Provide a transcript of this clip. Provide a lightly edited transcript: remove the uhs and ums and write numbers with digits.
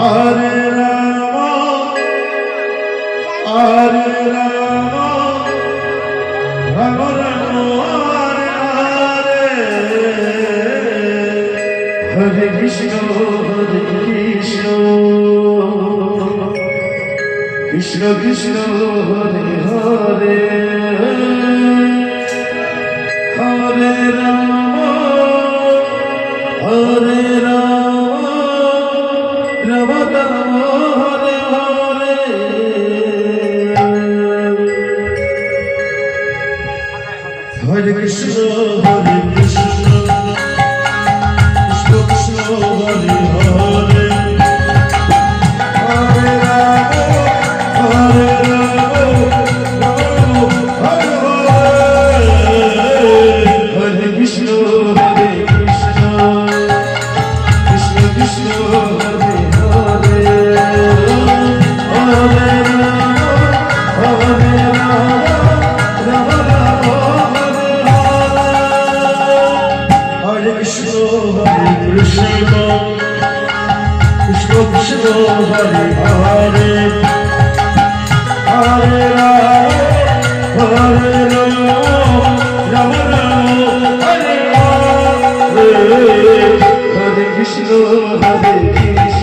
Hare Rama, Hare Rama, Rama Rama, Hare Hare, Hare Krishna, Krishna Krishna, Hare Hare, Hare Rama, Hare Rama, Rama Rama, Hare Hare, Hare Krishna, Hare Krishna, Krishna Krishna, Hare Hare, Hare Rama, Hare Rama, Hare Hare, Hare Krishna, Hare Krishna, Krishna Krishna, Hare Hare, Hare Rama, Hare Rama, Rama Rama, Hare Krishna, Hare Krishna, Krishna Krishna, Hare Hare, Hare Rama, Hare Rama, Rama Rama, Hare Hare, Hare Krishna, Hare Krishna.